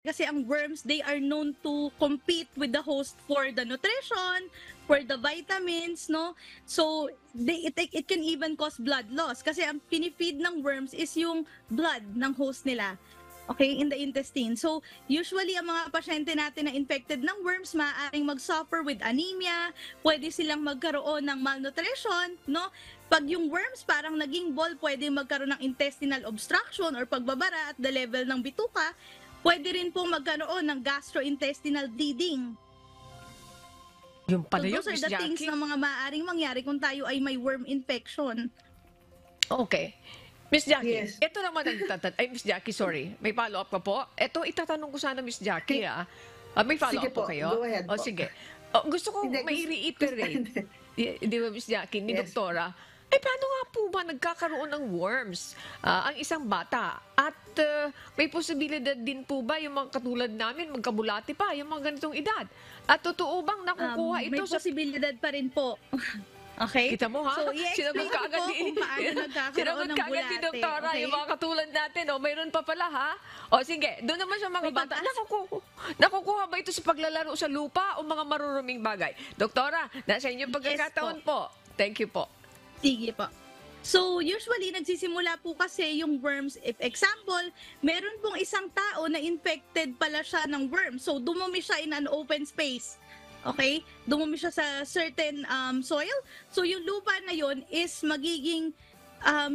Kasi ang worms, they are known to compete with the host for the nutrition, for the vitamins, no? So, it can even cause blood loss. Kasi ang pinifeed ng worms is yung blood ng host nila. Okay, in the intestine. So, usually, ang mga pasyente natin na infected ng worms, maaaring mag-suffer with anemia, pwede silang magkaroon ng malnutrition, no? Pag yung worms parang naging ball, pwede magkaroon ng intestinal obstruction or pagbabara at the level ng bituka. Pwede rin pong magkaroon ng gastrointestinal bleeding. Yung So pala yun, those are Miss the things Jackie. na mga maaaring mangyari kung tayo ay may worm infection. Okay. Miss Jackie, Yes. ito naman ay, Miss Jackie, sorry. May follow-up ka po? Ito, itatanong ko sana, Miss Jackie, may follow-up Sige po po, kayo? go ahead O, po. sige. Gusto ko Hindi, may reiterate. Di ba, Miss Jackie, ni Yes. Doktora, paano nga po ba nagkakaroon ng worms ang isang bata? At may posibilidad din po ba yung mga katulad namin, magkabulati pa, yung mga ganitong edad? At totoo bang nakukuha ito May sa... posibilidad pa rin po. Okay? Kita mo, ha? So, Sinagot i-explain ko kaagad po kung paano nagkakaroon ng kaagad ni bulate. Doktora, Okay? yung mga katulad natin, mayroon pa pala, ha? O, sige, doon naman sa mga May bata. batas. Nakukuha ba ito sa paglalaro sa lupa o mga maruruming bagay? Doktora, nasa inyo pagkakataon po. Thank you po. Sige po. So, usually, nagsisimula po kasi yung worms. If example, meron pong isang tao na infected pala siya ng worm. So, dumumi siya in an open space. Okay? Dumumi siya sa certain soil. So, yung lupa na yon is magiging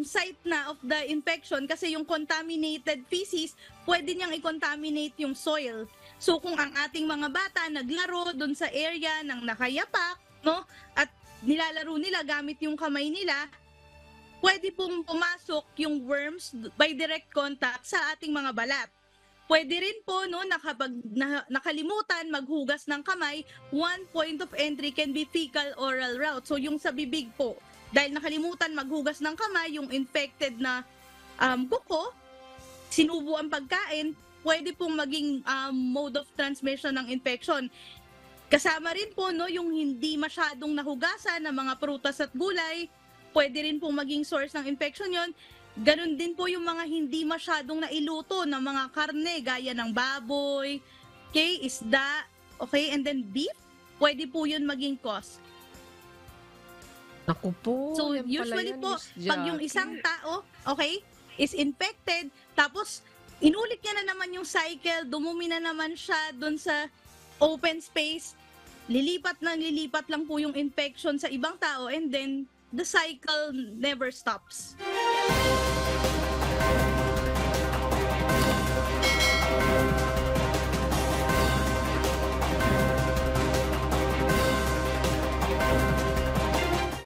site na of the infection kasi yung contaminated feces, pwede niyang i-contaminate yung soil. So, kung ang ating mga bata naglaro dun sa area ng nakayapak, no? At nilalaro nila gamit yung kamay nila, pwede pong pumasok yung worms by direct contact sa ating mga balat. Pwede rin po, no, nakalimutan maghugas ng kamay, one point of entry can be fecal-oral route. So, yung sa bibig po, dahil nakalimutan maghugas ng kamay, yung infected na kuko, sinubo ang pagkain, pwede pong maging mode of transmission ng infection. Kasama rin po, no, yung hindi masyadong nahugasan ng mga prutas at gulay, pwede rin pong maging source ng infection yon. Ganon din po yung mga hindi masyadong nailuto ng mga karne gaya ng baboy, okay, isda, okay, and then beef, pwede po yun maging cause. Naku po, So yan pala usually yan, po, Miss pag yung Jackie. isang tao, okay, is infected, tapos inulit niya na naman yung cycle, dumumi na naman siya dun sa open space, lilipat lang po yung infection sa ibang tao, and then the cycle never stops.